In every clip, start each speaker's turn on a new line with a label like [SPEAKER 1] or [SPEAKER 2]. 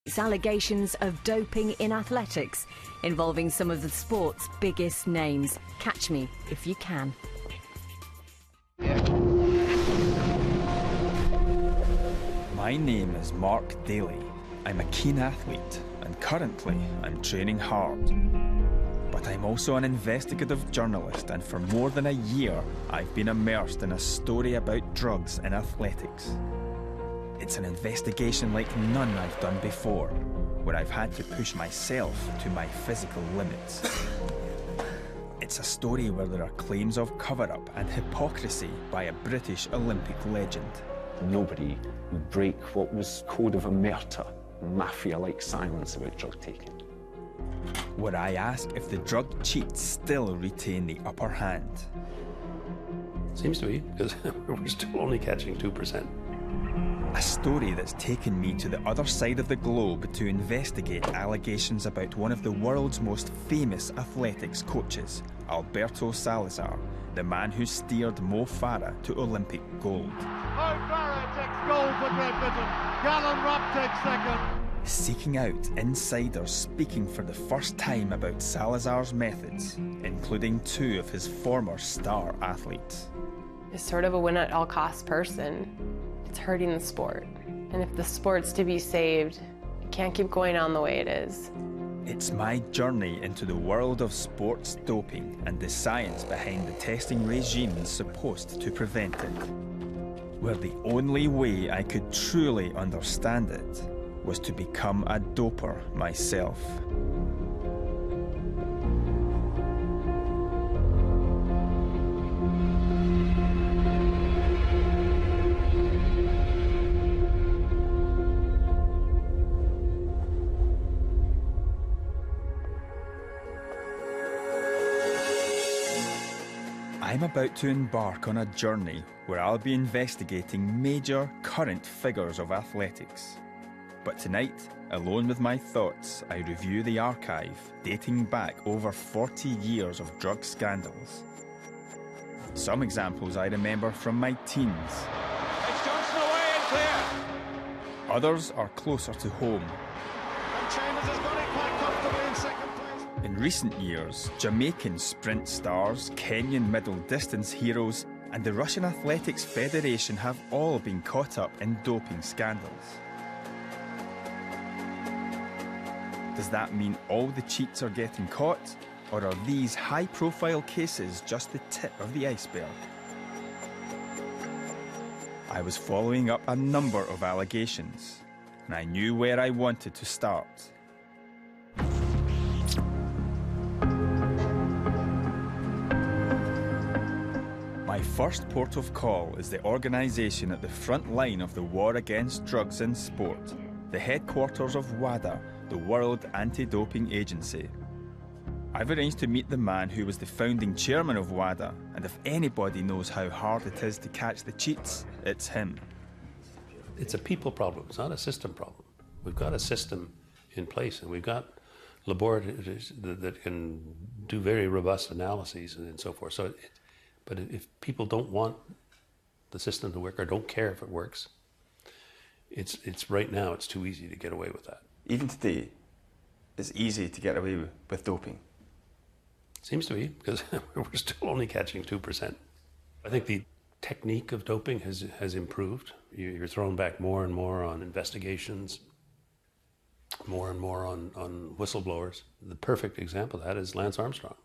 [SPEAKER 1] It's allegations of doping in athletics involving some of the sport's biggest names. Catch me if you can.
[SPEAKER 2] My name is Mark Daly. I'm a keen athlete and currently I'm training hard. But I'm also an investigative journalist, and for more than a year I've been immersed in a story about drugs in athletics. It's an investigation like none I've done before, where I've had to push myself to my physical limits. It's a story where there are claims of cover-up and hypocrisy by a British Olympic legend.
[SPEAKER 3] Nobody would break what was code of omerta, mafia-like silence about drug taking.
[SPEAKER 2] Where I ask if the drug cheats still retain the upper hand.
[SPEAKER 4] Seems to be, because we're still only catching 2%.
[SPEAKER 2] A story that's taken me to the other side of the globe to investigate allegations about one of the world's most famous athletics coaches, Alberto Salazar, the man who steered Mo Farah to Olympic gold.
[SPEAKER 5] Mo Farah takes gold for Great Britain. Gallon Rupp takes second.
[SPEAKER 2] Seeking out insiders speaking for the first time about Salazar's methods, including two of his former star athletes.
[SPEAKER 6] He's sort of a win-at-all-costs person. It's hurting the sport. And if the sport's to be saved, it can't keep going on the way it is.
[SPEAKER 2] It's my journey into the world of sports doping and the science behind the testing regimes supposed to prevent it. Where the only way I could truly understand it was to become a doper myself. I'm about to embark on a journey where I'll be investigating major current figures of athletics. But tonight, alone with my thoughts, I review the archive dating back over 40 years of drug scandals. Some examples I remember from my teens.
[SPEAKER 5] It's Johnson away and clear.
[SPEAKER 2] Others are closer to home.
[SPEAKER 5] And Chambers has got it quite comfortably in second place.
[SPEAKER 2] In recent years, Jamaican sprint stars, Kenyan middle distance heroes, and the Russian Athletics Federation have all been caught up in doping scandals. Does that mean all the cheats are getting caught, or are these high-profile cases just the tip of the iceberg? I was following up a number of allegations, and I knew where I wanted to start. My first port of call is the organisation at the front line of the war against drugs in sport, the headquarters of WADA, the World Anti-Doping Agency. I've arranged to meet the man who was the founding chairman of WADA, and if anybody knows how hard it is to catch the cheats, it's him.
[SPEAKER 4] It's a people problem, it's not a system problem. We've got a system in place, and we've got laboratories that can do very robust analyses and so forth. But if people don't want the system to work or don't care if it works, it's right now it's too easy to get away with that.
[SPEAKER 7] Even today, it's easy to get away with doping.
[SPEAKER 4] Seems to be, because we're still only catching 2%. I think the technique of doping has improved. You're thrown back more and more on investigations, more and more on whistleblowers. The perfect example of that is Lance Armstrong.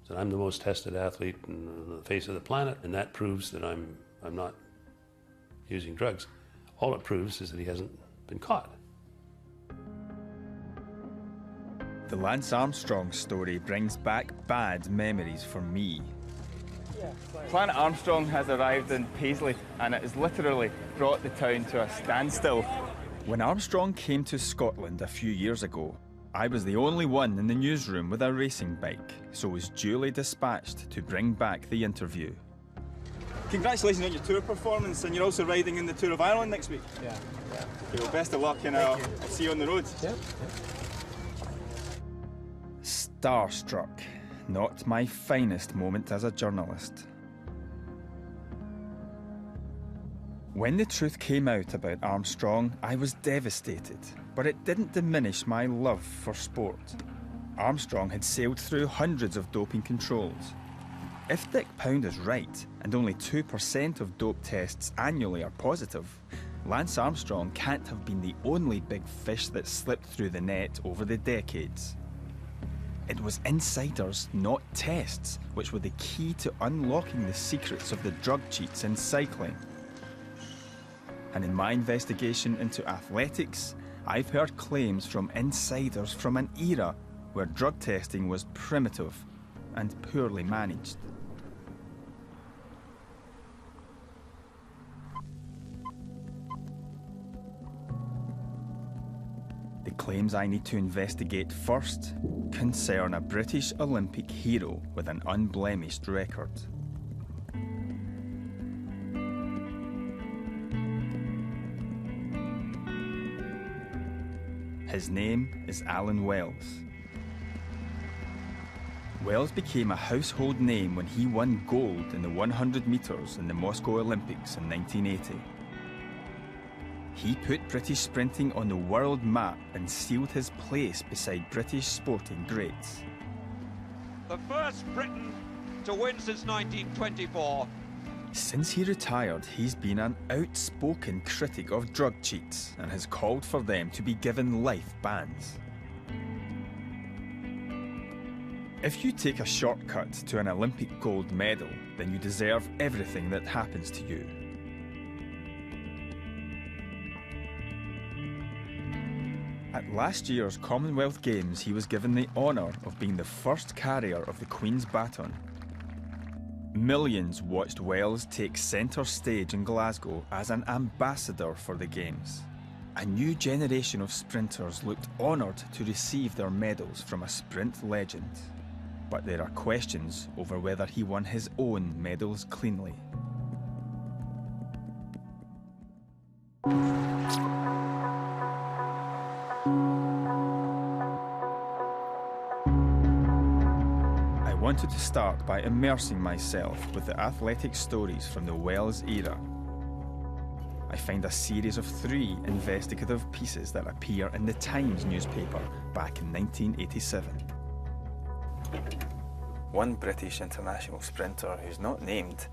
[SPEAKER 4] So I'm the most tested athlete on the face of the planet, and that proves that I'm not using drugs. All it proves is that he hasn't been caught.
[SPEAKER 2] The Lance Armstrong story brings back bad memories for me.
[SPEAKER 7] Planet Armstrong has arrived in Paisley, and it has literally brought the town to a standstill.
[SPEAKER 2] When Armstrong came to Scotland a few years ago, I was the only one in the newsroom with a racing bike, so was duly dispatched to bring back the interview.
[SPEAKER 7] Congratulations on your tour performance, and you're also riding in the Tour of Ireland next week.
[SPEAKER 8] Yeah.
[SPEAKER 7] Okay, well, best of luck, and I'll see you on the road.
[SPEAKER 8] Yeah.
[SPEAKER 2] Starstruck, not my finest moment as a journalist. When the truth came out about Armstrong, I was devastated, but it didn't diminish my love for sport. Armstrong had sailed through hundreds of doping controls. If Dick Pound is right, and only 2% of dope tests annually are positive, Lance Armstrong can't have been the only big fish that slipped through the net over the decades. It was insiders, not tests, which were the key to unlocking the secrets of the drug cheats in cycling. And in my investigation into athletics, I've heard claims from insiders from an era where drug testing was primitive and poorly managed. The claims I need to investigate first concern a British Olympic hero with an unblemished record. His name is Alan Wells. Wells became a household name when he won gold in the 100 metres in the Moscow Olympics in 1980. He put British sprinting on the world map and sealed his place beside British sporting greats.
[SPEAKER 8] The first Briton to win since 1924.
[SPEAKER 2] Since he retired, he's been an outspoken critic of drug cheats and has called for them to be given life bans. If you take a shortcut to an Olympic gold medal, then you deserve everything that happens to you. At last year's Commonwealth Games, he was given the honour of being the first carrier of the Queen's baton. Millions watched Wells take centre stage in Glasgow as an ambassador for the Games. A new generation of sprinters looked honoured to receive their medals from a sprint legend. But there are questions over whether he won his own medals cleanly. I wanted to start by immersing myself with the athletic stories from the Wells era. I find a series of 3 investigative pieces that appear in the Times newspaper back in 1987. One British international sprinter who's not named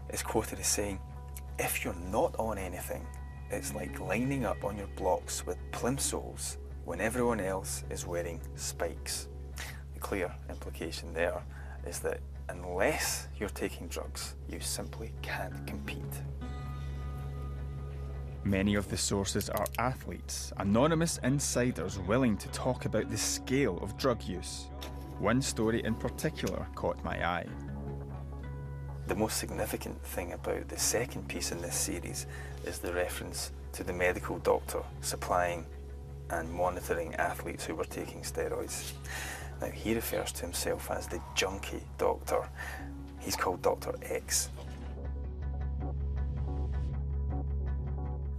[SPEAKER 2] is quoted as saying, "If you're not on anything, it's like lining up on your blocks with plimsolls when everyone else is wearing spikes." The clear implication there is that unless you're taking drugs, you simply can't compete. Many of the sources are athletes, anonymous insiders willing to talk about the scale of drug use. One story in particular caught my eye. The most significant thing about the second piece in this series is the reference to the medical doctor supplying and monitoring athletes who were taking steroids. Now, he refers to himself as the junkie doctor. He's called Dr. X.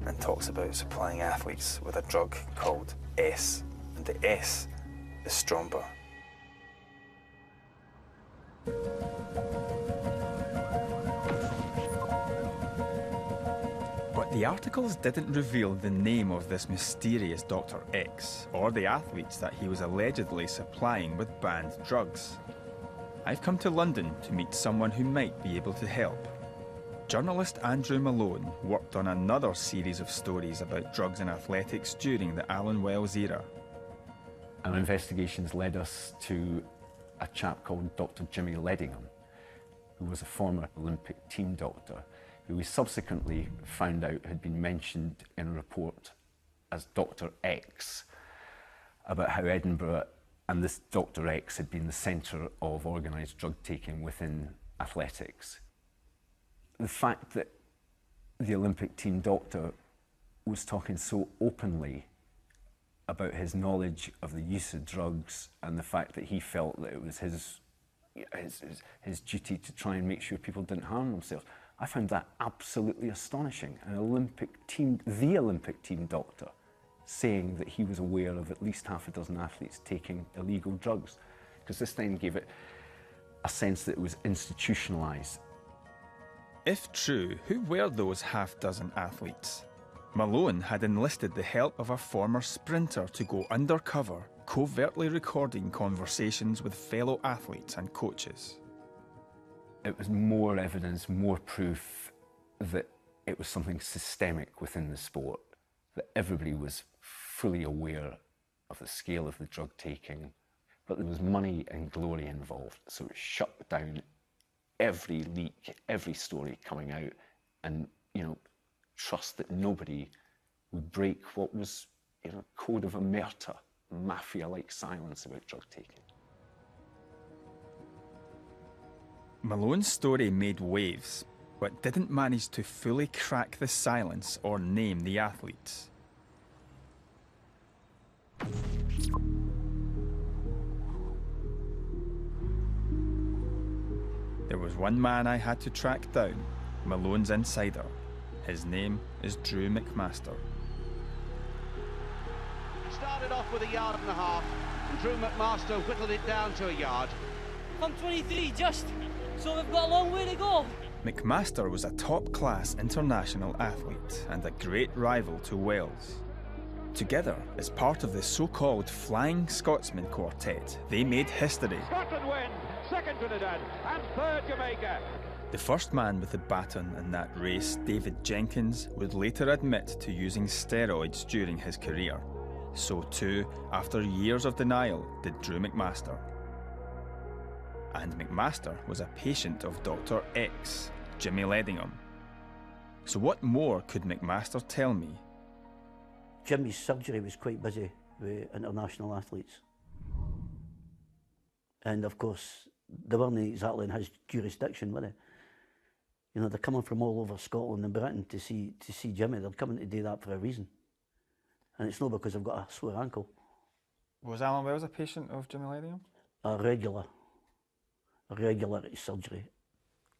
[SPEAKER 2] And talks about supplying athletes with a drug called S. And the S is Stromba. But the articles didn't reveal the name of this mysterious Dr. X or the athletes that he was allegedly supplying with banned drugs. I've come to London to meet someone who might be able to help. Journalist Andrew Malone worked on another series of stories about drugs in athletics during the Alan Wells era.
[SPEAKER 3] Our investigations led us to a chap called Dr. Jimmy Ledingham, who was a former Olympic team doctor, who we subsequently found out had been mentioned in a report as Dr. X, about how Edinburgh and this Dr. X had been the centre of organised drug taking within athletics. The fact that the Olympic team doctor was talking so openly about his knowledge of the use of drugs and the fact that he felt that it was his duty to try and make sure people didn't harm themselves, I found that absolutely astonishing. The Olympic team doctor saying that he was aware of at least half a dozen athletes taking illegal drugs, because this then gave it a sense that it was institutionalised.
[SPEAKER 2] If true, who were those half-dozen athletes? Malone had enlisted the help of a former sprinter to go undercover, covertly recording conversations with fellow athletes and coaches.
[SPEAKER 3] It was more evidence, more proof that it was something systemic within the sport, that everybody was fully aware of the scale of the drug taking, but there was money and glory involved, so it shut down every leak, every story coming out, and, you know, trust that nobody would break what was, you know, code of omerta, mafia-like silence about drug taking.
[SPEAKER 2] Malone's story made waves, but didn't manage to fully crack the silence or name the athletes. There was one man I had to track down, Malone's insider. His name is Drew McMaster.
[SPEAKER 5] He started off with 1.5 yards, and Drew McMaster whittled it down to 1 yard.
[SPEAKER 9] I'm 23 just, so we've got a long way to go.
[SPEAKER 2] McMaster was a top-class international athlete and a great rival to Wales. Together, as part of the so-called Flying Scotsman Quartet, they made history.
[SPEAKER 5] Scotland win, second Trinidad, and third Jamaica.
[SPEAKER 2] The first man with the baton in that race, David Jenkins, would later admit to using steroids during his career. So too, after years of denial, did Drew McMaster. And McMaster was a patient of Dr. X, Jimmy Ledingham. So what more could McMaster tell me?
[SPEAKER 10] Jimmy's surgery was quite busy with international athletes. And of course, they weren't exactly in his jurisdiction, were they? You know, they're coming from all over Scotland and Britain to see Jimmy. They're coming to do that for a reason. And it's not because I've got a sore ankle.
[SPEAKER 2] Was Alan Wells a patient of Jimmy Ledingham?
[SPEAKER 10] A regular surgery.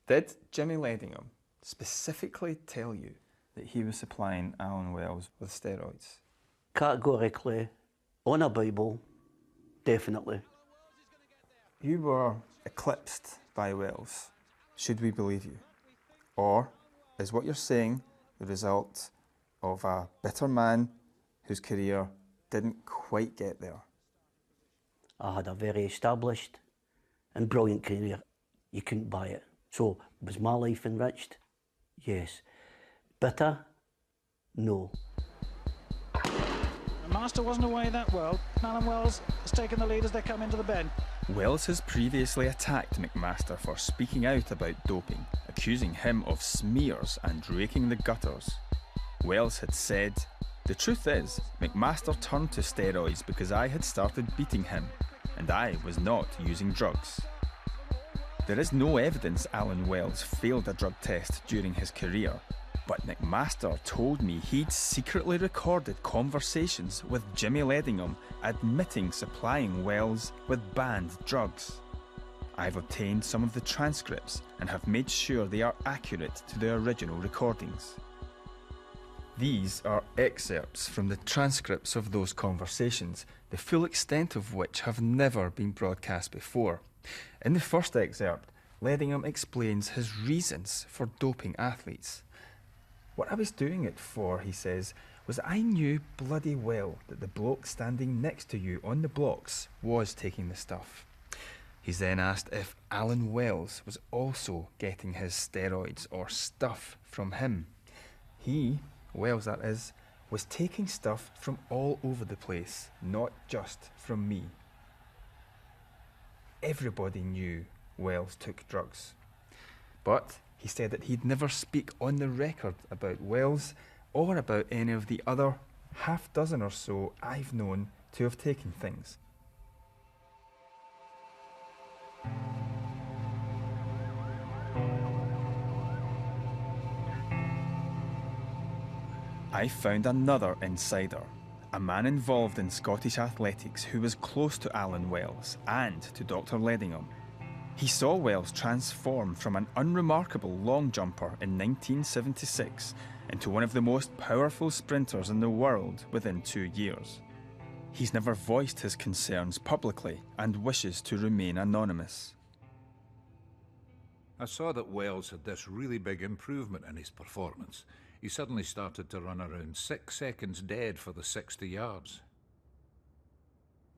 [SPEAKER 2] Did Jimmy Ledingham specifically tell you that he was supplying Alan Wells with steroids?
[SPEAKER 10] Categorically, on a Bible, definitely.
[SPEAKER 2] You were eclipsed by Wells. Should we believe you? Or is what you're saying the result of a bitter man whose career didn't quite get there?
[SPEAKER 10] I had a very established and brilliant career. You couldn't buy it. So, was my life enriched? Yes. Bitter? No.
[SPEAKER 11] The master wasn't away that well. Alan Wells has taken the lead as they come into the bend.
[SPEAKER 2] Wells has previously attacked McMaster for speaking out about doping, accusing him of smears and raking the gutters. Wells had said, "The truth is, McMaster turned to steroids because I had started beating him, and I was not using drugs." There is no evidence Alan Wells failed a drug test during his career, but McMaster told me he'd secretly recorded conversations with Jimmy Ledingham admitting supplying Wells with banned drugs. I've obtained some of the transcripts and have made sure they are accurate to the original recordings. These are excerpts from the transcripts of those conversations, the full extent of which have never been broadcast before. In the first excerpt, Ledingham explains his reasons for doping athletes. "What I was doing it for," he says, "was I knew bloody well that the bloke standing next to you on the blocks was taking the stuff." He's then asked if Alan Wells was also getting his steroids or stuff from him. He, Wells that is, was taking stuff from all over the place, not just from me. Everybody knew Wells took drugs. But he said that he'd never speak on the record about Wells or about any of the other half dozen or so I've known to have taken things. I found another insider, a man involved in Scottish athletics who was close to Alan Wells and to Dr. Ledingham. He saw Wells transform from an unremarkable long jumper in 1976 into one of the most powerful sprinters in the world within 2 years. He's never voiced his concerns publicly and wishes to remain anonymous.
[SPEAKER 12] I saw that Wells had this really big improvement in his performance. He suddenly started to run around 6 seconds dead for the 60 yards.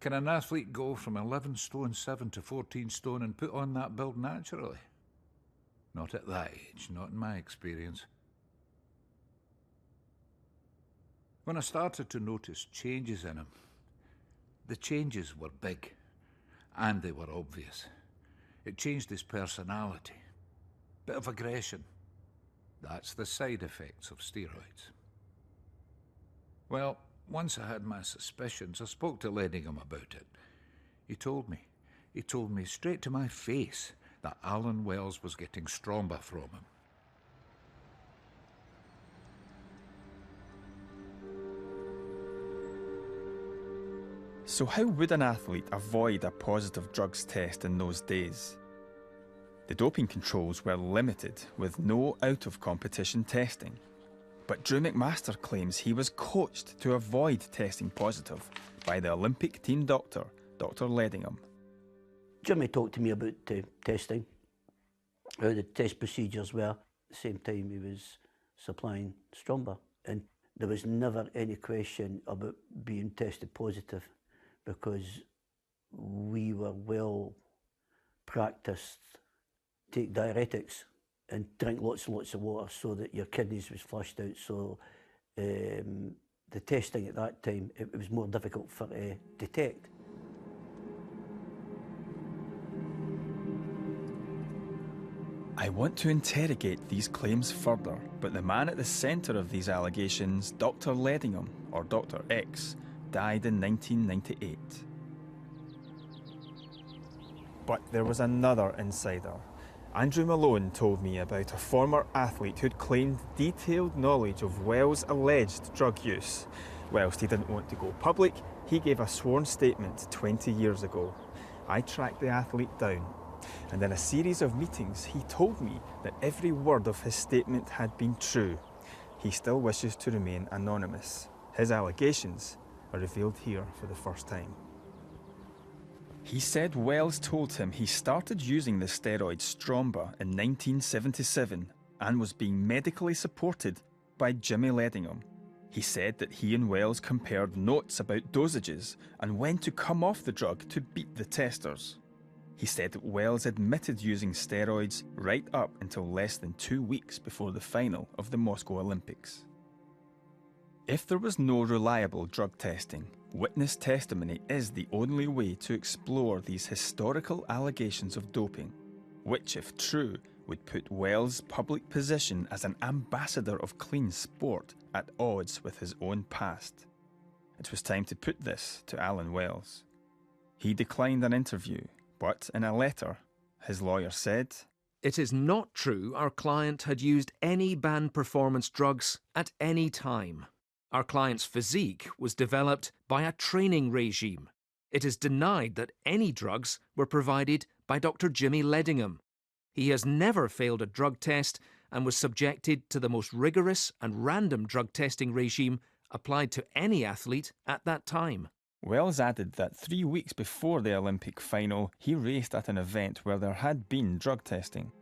[SPEAKER 12] Can an athlete go from 11 stone 7 to 14 stone and put on that build naturally? Not at that age, not in my experience. When I started to notice changes in him, the changes were big, and they were obvious. It changed his personality, bit of aggression. That's the side effects of steroids. Well, once I had my suspicions, I spoke to Ledingham about it. He told me straight to my face that Alan Wells was getting stronger from him.
[SPEAKER 2] So how would an athlete avoid a positive drugs test in those days? The doping controls were limited, with no out-of-competition testing. But Drew McMaster claims he was coached to avoid testing positive by the Olympic team doctor, Dr. Ledingham.
[SPEAKER 10] Jimmy talked to me about testing, how the test procedures were. At the same time he was supplying Stromba, and there was never any question about being tested positive because we were well practiced. Take diuretics and drink lots and lots of water so that your kidneys was flushed out. So the testing at that time, it was more difficult for detect.
[SPEAKER 2] I want to interrogate these claims further, but the man at the centre of these allegations, Dr. Ledingham, or Dr. X, died in 1998. But there was another insider. Andrew Malone told me about a former athlete who'd claimed detailed knowledge of Wells' alleged drug use. Whilst he didn't want to go public, he gave a sworn statement 20 years ago. I tracked the athlete down, and in a series of meetings he told me that every word of his statement had been true. He still wishes to remain anonymous. His allegations are revealed here for the first time. He said Wells told him he started using the steroid Stromba in 1977 and was being medically supported by Jimmy Ledingham. He said that he and Wells compared notes about dosages and when to come off the drug to beat the testers. He said that Wells admitted using steroids right up until less than 2 weeks before the final of the Moscow Olympics. If there was no reliable drug testing, witness testimony is the only way to explore these historical allegations of doping, which, if true, would put Wells' public position as an ambassador of clean sport at odds with his own past. It was time to put this to Alan Wells. He declined an interview, but in a letter, his lawyer said,
[SPEAKER 13] "It is not true our client had used any banned performance drugs at any time. Our client's physique was developed by a training regime. It is denied that any drugs were provided by Dr. Jimmy Ledingham. He has never failed a drug test and was subjected to the most rigorous and random drug testing regime applied to any athlete at that time."
[SPEAKER 2] Wells added that 3 weeks before the Olympic final, he raced at an event where there had been drug testing.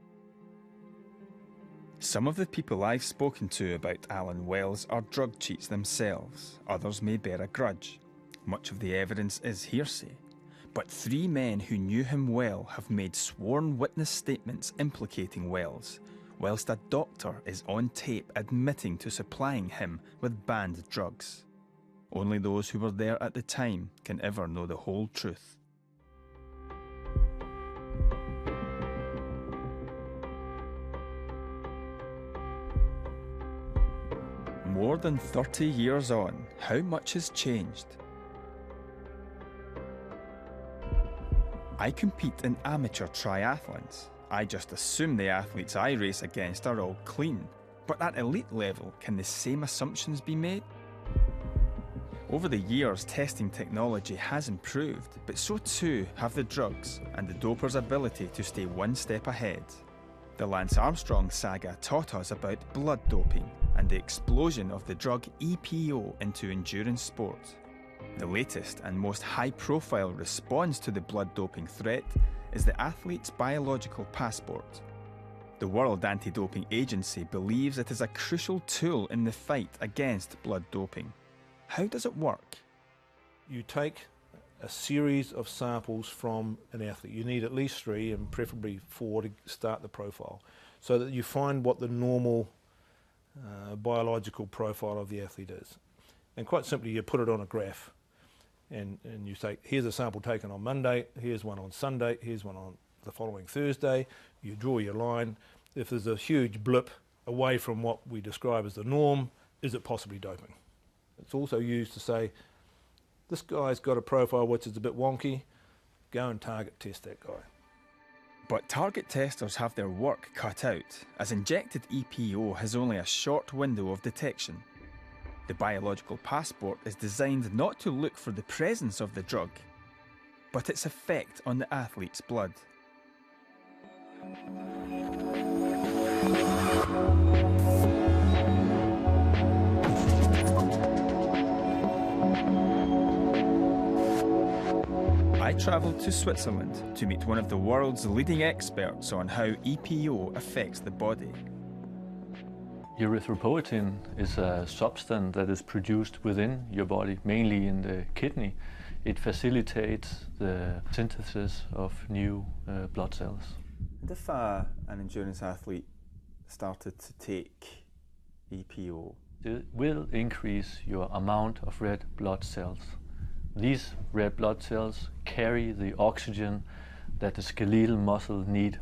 [SPEAKER 2] Some of the people I've spoken to about Alan Wells are drug cheats themselves. Others may bear a grudge. Much of the evidence is hearsay. But 3 men who knew him well have made sworn witness statements implicating Wells, whilst a doctor is on tape admitting to supplying him with banned drugs. Only those who were there at the time can ever know the whole truth. More than 30 years on, how much has changed? I compete in amateur triathlons. I just assume the athletes I race against are all clean. But at elite level, can the same assumptions be made? Over the years, testing technology has improved, but so too have the drugs and the dopers' ability to stay one step ahead. The Lance Armstrong saga taught us about blood doping and the explosion of the drug EPO into endurance sport. The latest and most high-profile response to the blood doping threat is the athlete's biological passport. The World Anti-Doping Agency believes it is a crucial tool in the fight against blood doping. How does it work?
[SPEAKER 14] You take a series of samples from an athlete. You need at least 3 and preferably 4 to start the profile, so that you find what the normal biological profile of the athlete is. And quite simply, you put it on a graph, and you say, here's a sample taken on Monday, here's one on Sunday, here's one on the following Thursday. You draw your line. If there's a huge blip away from what we describe as the norm, is it possibly doping? It's also used to say, this guy's got a profile which is a bit wonky, go and target test that guy.
[SPEAKER 2] But target testers have their work cut out, as injected EPO has only a short window of detection. The biological passport is designed not to look for the presence of the drug, but its effect on the athlete's blood. I travelled to Switzerland to meet one of the world's leading experts on how EPO affects the body.
[SPEAKER 15] Erythropoietin is a substance that is produced within your body, mainly in the kidney. It facilitates the synthesis of new blood cells.
[SPEAKER 2] And if an endurance athlete started to take EPO?
[SPEAKER 15] It will increase your amount of red blood cells. These red blood cells carry the oxygen that the skeletal muscle need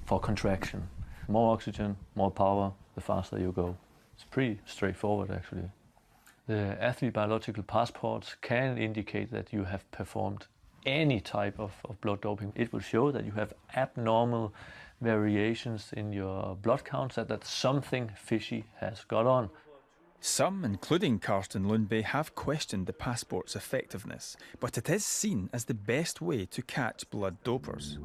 [SPEAKER 15] for contraction. More oxygen, more power, the faster you go. It's pretty straightforward, actually. The athlete biological passports can indicate that you have performed any type of blood doping. It will show that you have abnormal variations in your blood counts, that something fishy has got on.
[SPEAKER 2] Some, including Karsten Lundby, have questioned the passport's effectiveness, but it is seen as the best way to catch blood dopers.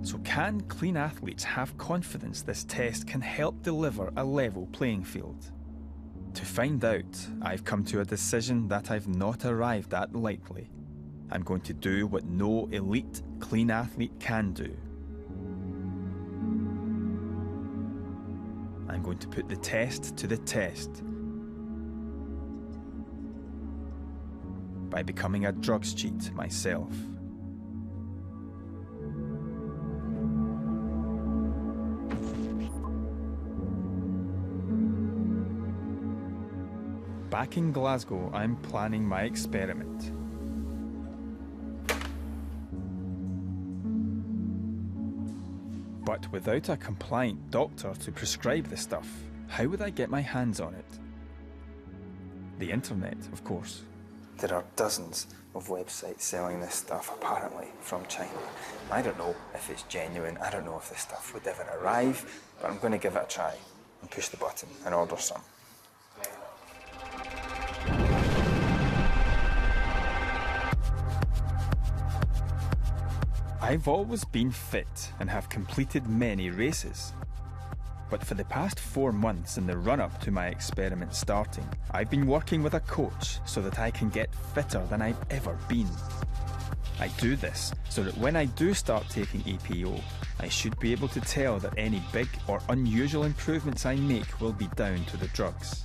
[SPEAKER 2] So can clean athletes have confidence this test can help deliver a level playing field? To find out, I've come to a decision that I've not arrived at lightly. I'm going to do what no elite clean athlete can do. I'm going to put the test to the test by becoming a drugs cheat myself. Back in Glasgow, I'm planning my experiment. But without a compliant doctor to prescribe the stuff, how would I get my hands on it? The internet, of course.
[SPEAKER 16] There are dozens of websites selling this stuff, apparently, from China. I don't know if it's genuine, I don't know if this stuff would ever arrive, but I'm going to give it a try and push the button and order some.
[SPEAKER 2] I've always been fit and have completed many races. But for the past 4 months in the run-up to my experiment starting, I've been working with a coach so that I can get fitter than I've ever been. I do this so that when I do start taking EPO, I should be able to tell that any big or unusual improvements I make will be down to the drugs.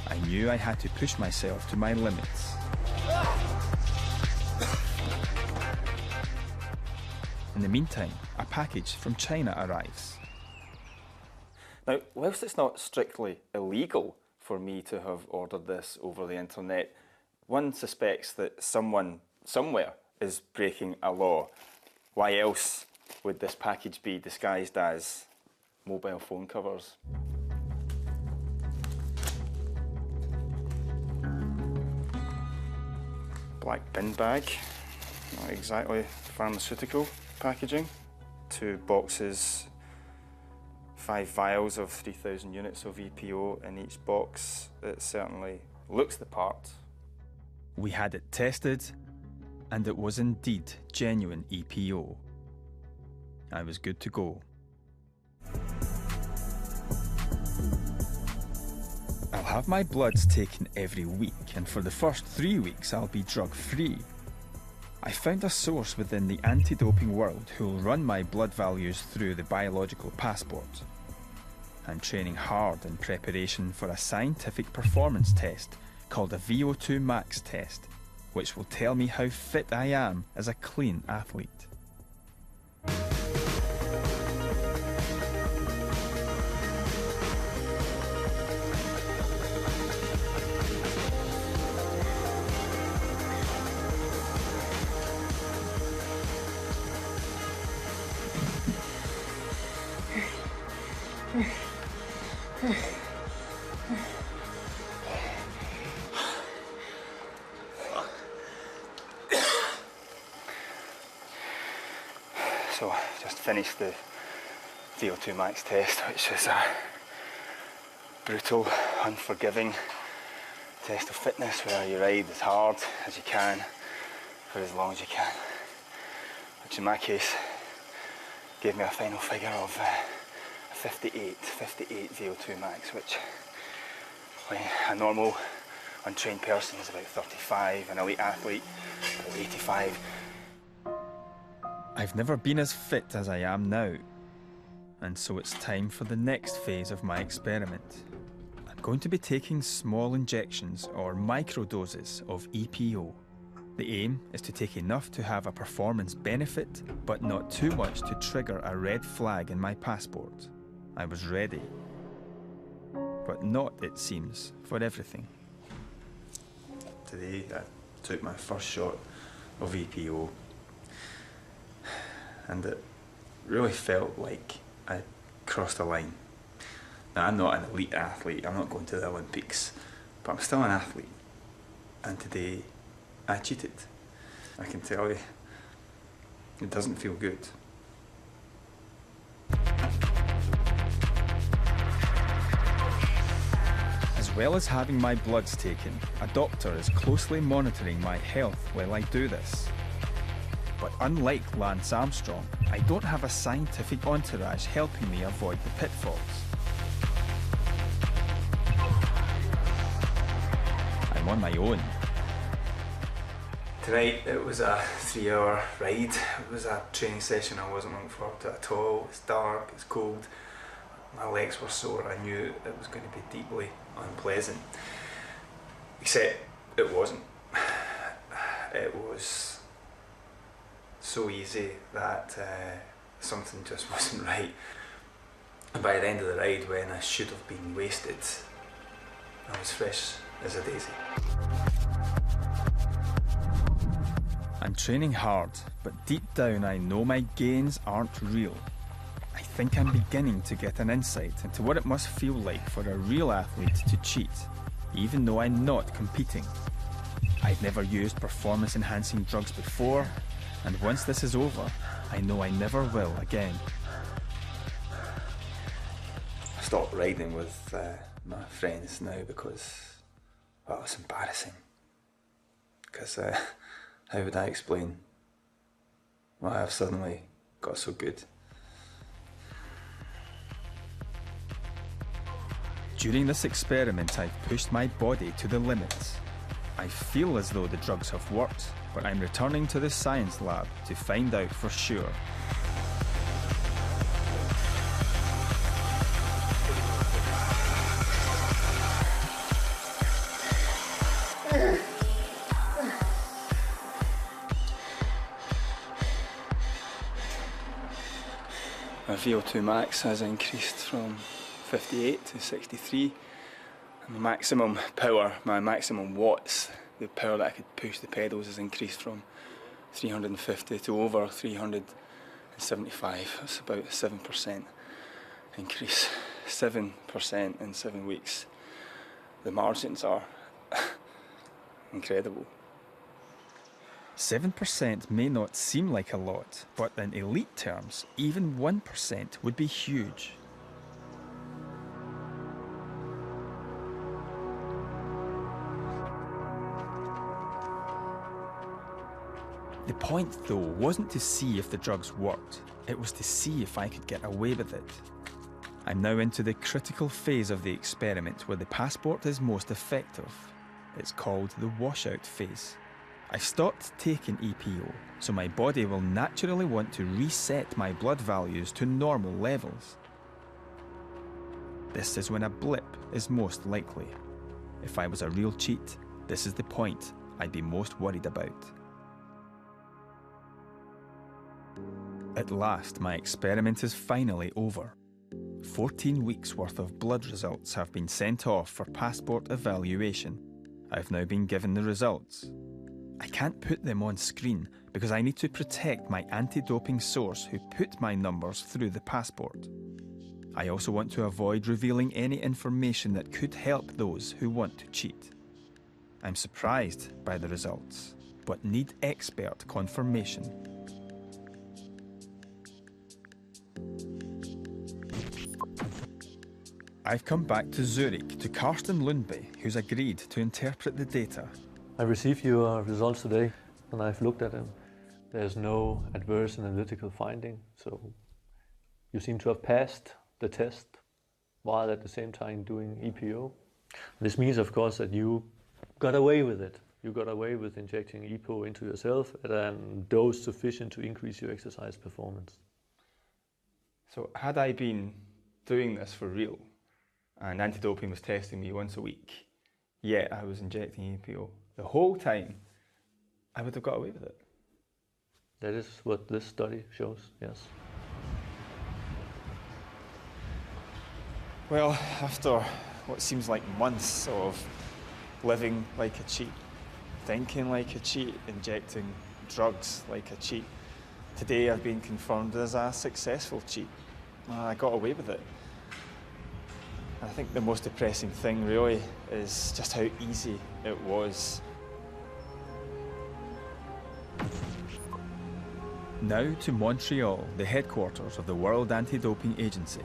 [SPEAKER 2] I knew I had to push myself to my limits. In the meantime, a package from China arrives.
[SPEAKER 16] Now, whilst it's not strictly illegal for me to have ordered this over the internet, one suspects that someone somewhere is breaking a law. Why else would this package be disguised as mobile phone covers? Black bin bag, not exactly pharmaceutical packaging. 2 boxes, 5 vials of 3,000 units of EPO in each box. It certainly looks the part.
[SPEAKER 2] We had it tested, and it was indeed genuine EPO. I was good to go. I'll have my bloods taken every week, and for the first 3 weeks I'll be drug-free. I found a source within the anti-doping world who'll run my blood values through the biological passport. I'm training hard in preparation for a scientific performance test called a VO2 max test, which will tell me how fit I am as a clean athlete.
[SPEAKER 16] So I just finished the VO2 max test, which is a brutal, unforgiving test of fitness where you ride as hard as you can for as long as you can, which in my case gave me a final figure of 58 VO2 max, which when a normal untrained person is about 35, an elite athlete about 85.
[SPEAKER 2] I've never been as fit as I am now, and so it's time for the next phase of my experiment. I'm going to be taking small injections or microdoses of EPO. The aim is to take enough to have a performance benefit, but not too much to trigger a red flag in my passport. I was ready, but not, it seems, for everything. Today I took my first shot of EPO, and it really felt like I crossed a line. Now, I'm not an elite athlete, I'm not going to the Olympics, but I'm still an athlete. And today, I cheated. I can tell you, it doesn't feel good. As well as having my bloods taken, a doctor is closely monitoring my health while I do this. But unlike Lance Armstrong, I don't have a scientific entourage helping me avoid the pitfalls. I'm on my own. Tonight it was a 3-hour ride. It was a training session I wasn't looking forward to at all. It's dark, it's cold, my legs were sore. I knew it was going to be deeply unpleasant. Except it wasn't. It was so easy that something just wasn't right. And by the end of the ride, when I should have been wasted, I was fresh as a daisy. I'm training hard, but deep down I know my gains aren't real. I think I'm beginning to get an insight into what it must feel like for a real athlete to cheat, even though I'm not competing. I've never used performance-enhancing drugs before, and once this is over, I know I never will again. I stopped riding with my friends now because, well, it's embarrassing. Because how would I explain why I've suddenly got so good? During this experiment, I've pushed my body to the limits. I feel as though the drugs have worked, but I'm returning to the science lab to find out for sure. My VO2 max has increased from 58 to 63. And the maximum power, my maximum watts, the power that I could push the pedals has increased from 350 to over 375. That's about a 7% increase. 7% in 7 weeks. The margins are incredible. 7% may not seem like a lot, but in elite terms, even 1% would be huge. The point, though, wasn't to see if the drugs worked. It was to see if I could get away with it. I'm now into the critical phase of the experiment where the passport is most effective. It's called the washout phase. I've stopped taking EPO, so my body will naturally want to reset my blood values to normal levels. This is when a blip is most likely. If I was a real cheat, this is the point I'd be most worried about. At last, my experiment is finally over. 14 weeks worth of blood results have been sent off for passport evaluation. I've now been given the results. I can't put them on screen because I need to protect my anti-doping source who put my numbers through the passport. I also want to avoid revealing any information that could help those who want to cheat. I'm surprised by the results, but need expert confirmation. I've come back to Zurich to Karsten Lundby, who's agreed to interpret the data.
[SPEAKER 15] I received your results today and I've looked at them. There's no adverse analytical finding, so you seem to have passed the test while at the same time doing EPO. This means, of course, that you got away with it. You got away with injecting EPO into yourself at a dose sufficient to increase your exercise performance.
[SPEAKER 7] So had I been doing this for real, and anti-doping was testing me once a week, yet I was injecting EPO the whole time, I would have got away with it.
[SPEAKER 15] That is what this study shows, yes.
[SPEAKER 7] Well, after what seems like months of living like a cheat, thinking like a cheat, injecting drugs like a cheat, today I've been confirmed as a successful cheat. I got away with it. I think the most depressing thing really is just how easy it was.
[SPEAKER 2] Now to Montreal, the headquarters of the World Anti-Doping Agency.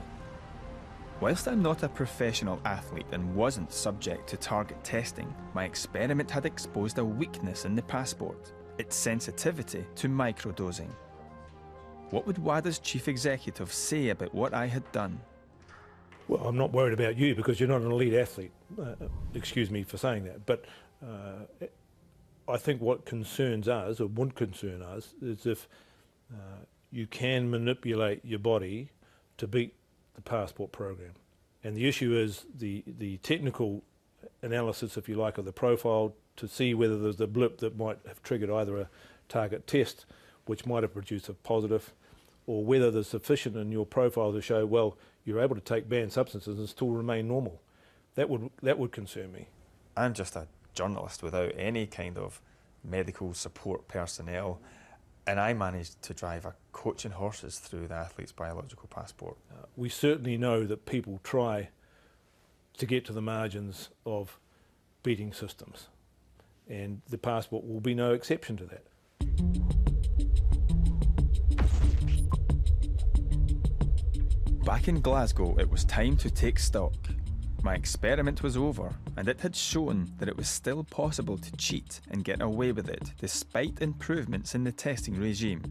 [SPEAKER 2] Whilst I'm not a professional athlete and wasn't subject to target testing, my experiment had exposed a weakness in the passport, its sensitivity to microdosing. What would WADA's chief executive say about what I had done?
[SPEAKER 14] Well, I'm not worried about you because you're not an elite athlete. Excuse me for saying that. But I think what concerns us, or would concern us, is if you can manipulate your body to beat the passport program. And the issue is the technical analysis, if you like, of the profile to see whether there's a blip that might have triggered either a target test, which might have produced a positive, or whether there's sufficient in your profile to show, well, you're able to take banned substances and still remain normal. That would concern me.
[SPEAKER 2] I'm just a journalist without any kind of medical support personnel, and I managed to drive a coaching horses through the athlete's biological passport.
[SPEAKER 14] We certainly know that people try to get to the margins of beating systems, and the passport will be no exception to that.
[SPEAKER 2] Back in Glasgow, it was time to take stock. My experiment was over, and it had shown that it was still possible to cheat and get away with it, despite improvements in the testing regime.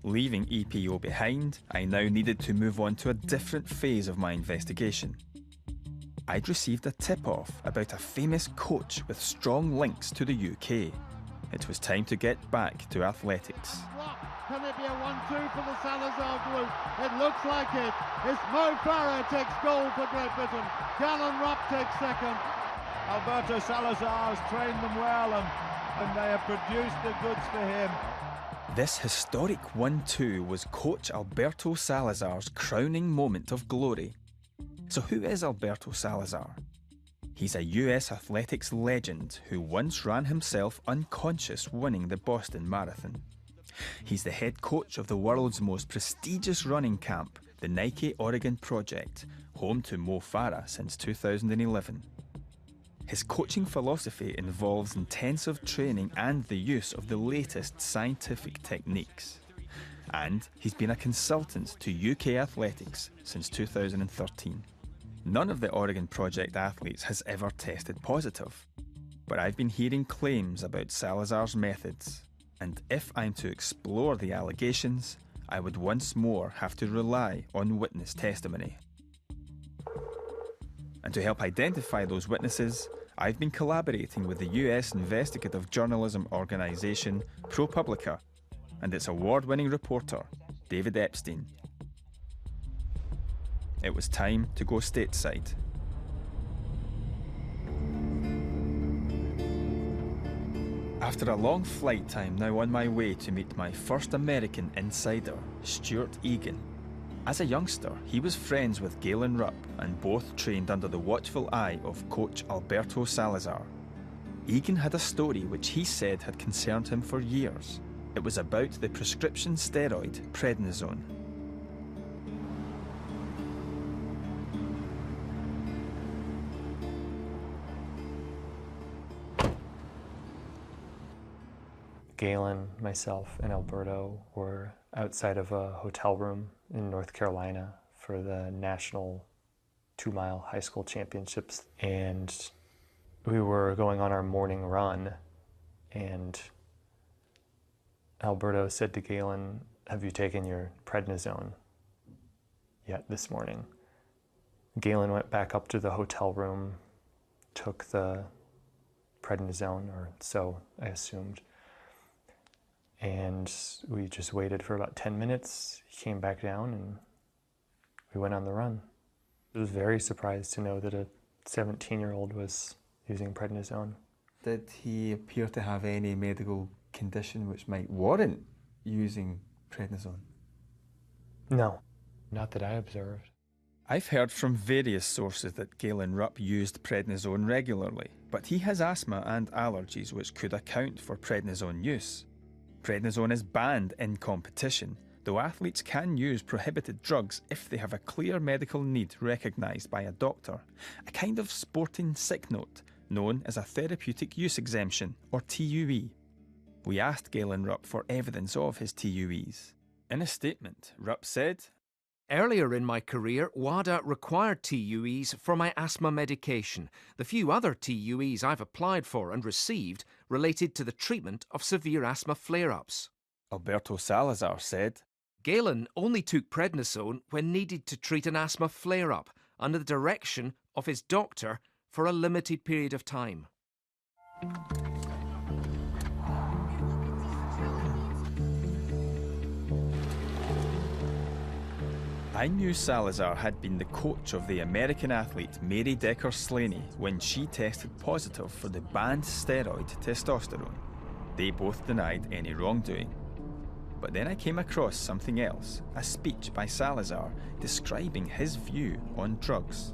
[SPEAKER 2] Leaving EPO behind, I now needed to move on to a different phase of my investigation. I'd received a tip-off about a famous coach with strong links to the UK. It was time to get back to athletics.
[SPEAKER 5] Can it be a 1-2 for the Salazar group? It looks like it. It's Mo Farah takes gold for Great Britain. Gallon Rupp takes second. Alberto Salazar has trained them well and they have produced the goods for him.
[SPEAKER 2] This historic 1-2 was coach Alberto Salazar's crowning moment of glory. So who is Alberto Salazar? He's a US athletics legend who once ran himself unconscious winning the Boston Marathon. He's the head coach of the world's most prestigious running camp, the Nike Oregon Project, home to Mo Farah since 2011. His coaching philosophy involves intensive training and the use of the latest scientific techniques. And he's been a consultant to UK athletics since 2013. None of the Oregon Project athletes has ever tested positive, but I've been hearing claims about Salazar's methods. And if I'm to explore the allegations, I would once more have to rely on witness testimony. And to help identify those witnesses, I've been collaborating with the US investigative journalism organisation ProPublica and its award-winning reporter, David Epstein. It was time to go stateside. After a long flight, I'm now on my way to meet my first American insider, Stuart Egan. As a youngster, he was friends with Galen Rupp and both trained under the watchful eye of coach Alberto Salazar. Egan had a story which he said had concerned him for years. It was about the prescription steroid prednisone.
[SPEAKER 17] Galen, myself, and Alberto were outside of a hotel room in North Carolina for the national 2-mile high school championships. And we were going on our morning run, and Alberto said to Galen, "Have you taken your prednisone yet this morning?" Galen went back up to the hotel room, took the prednisone, or so I assumed. And we just waited for about 10 minutes. He came back down and we went on the run. I was very surprised to know that a 17-year-old was using prednisone.
[SPEAKER 2] Did he appear to have any medical condition which might warrant using prednisone?
[SPEAKER 17] No, not that I observed.
[SPEAKER 2] I've heard from various sources that Galen Rupp used prednisone regularly, but he has asthma and allergies which could account for prednisone use. Prednisone is banned in competition, though athletes can use prohibited drugs if they have a clear medical need recognised by a doctor, a kind of sporting sick note known as a therapeutic use exemption, or TUE. We asked Galen Rupp for evidence of his TUEs. In a statement, Rupp said,
[SPEAKER 13] "Earlier in my career, WADA required TUEs for my asthma medication. The few other TUEs I've applied for and received related to the treatment of severe asthma flare-ups."
[SPEAKER 2] Alberto Salazar said,
[SPEAKER 13] "Galen only took prednisone when needed to treat an asthma flare-up under the direction of his doctor for a limited period of time."
[SPEAKER 2] I knew Salazar had been the coach of the American athlete Mary Decker-Slaney when she tested positive for the banned steroid testosterone. They both denied any wrongdoing. But then I came across something else, a speech by Salazar describing his view on drugs.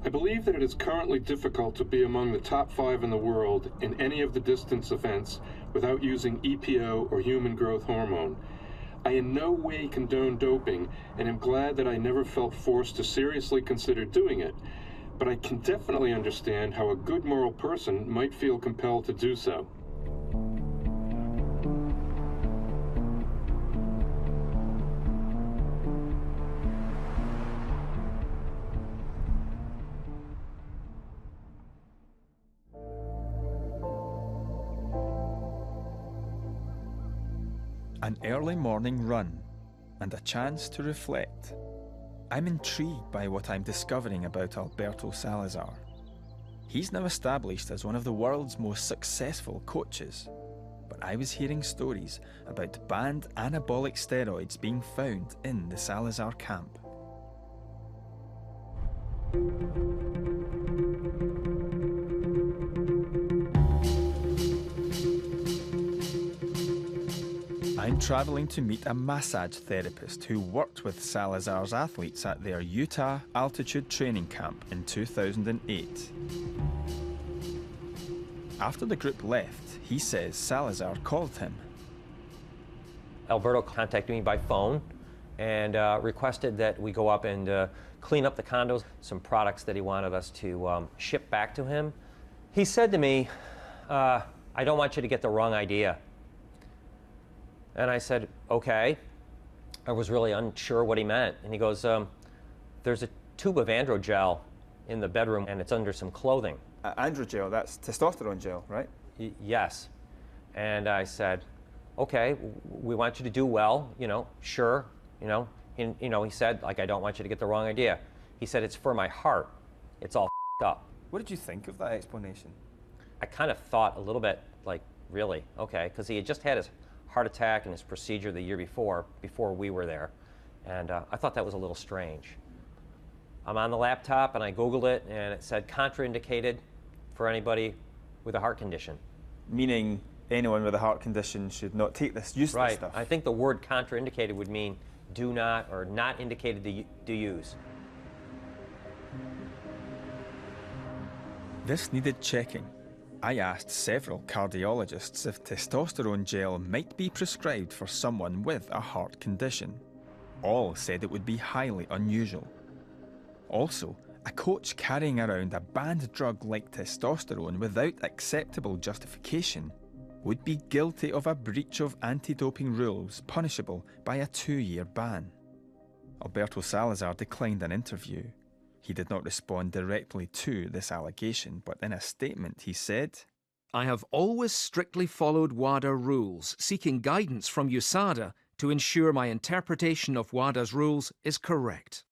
[SPEAKER 18] I believe that it is currently difficult to be among the top 5 in the world in any of the distance events without using EPO or human growth hormone. I in no way condone doping and am glad that I never felt forced to seriously consider doing it, but I can definitely understand how a good moral person might feel compelled to do so.
[SPEAKER 2] An early morning run and a chance to reflect. I'm intrigued by what I'm discovering about Alberto Salazar. He's now established as one of the world's most successful coaches. But I was hearing stories about banned anabolic steroids being found in the Salazar camp. I'm travelling to meet a massage therapist who worked with Salazar's athletes at their Utah altitude training camp in 2008. After the group left, he says Salazar called him.
[SPEAKER 19] Alberto contacted me by phone and requested that we go up and clean up the condos, some products that he wanted us to ship back to him. He said to me, "I don't want you to get the wrong idea." And I said, "Okay." I was really unsure what he meant. And he goes, "There's a tube of androgel in the bedroom and it's under some clothing."
[SPEAKER 16] Androgel, that's testosterone gel, right?
[SPEAKER 19] Yes. And I said, okay, we want you to do well, sure, he said, like, I don't want you to get the wrong idea. He said, it's for my heart. It's all up.
[SPEAKER 7] What did you think of that explanation?
[SPEAKER 19] I kind of thought a little bit, like, really, okay, because he had just had his heart attack and his procedure the year before we were there. And I thought that was a little strange. I'm on the laptop and I Googled it and it said contraindicated for anybody with a heart condition.
[SPEAKER 7] Meaning anyone with a heart condition should not take this useless
[SPEAKER 19] Right.
[SPEAKER 7] stuff.
[SPEAKER 19] I think the word contraindicated would mean do not or not indicated to use.
[SPEAKER 2] This needed checking. I asked several cardiologists if testosterone gel might be prescribed for someone with a heart condition. All said it would be highly unusual. Also, a coach carrying around a banned drug like testosterone without acceptable justification would be guilty of a breach of anti-doping rules punishable by a 2-year ban. Alberto Salazar declined an interview. He did not respond directly to this allegation, but in a statement he said,
[SPEAKER 13] I have always strictly followed WADA rules, seeking guidance from USADA to ensure my interpretation of WADA's rules is correct.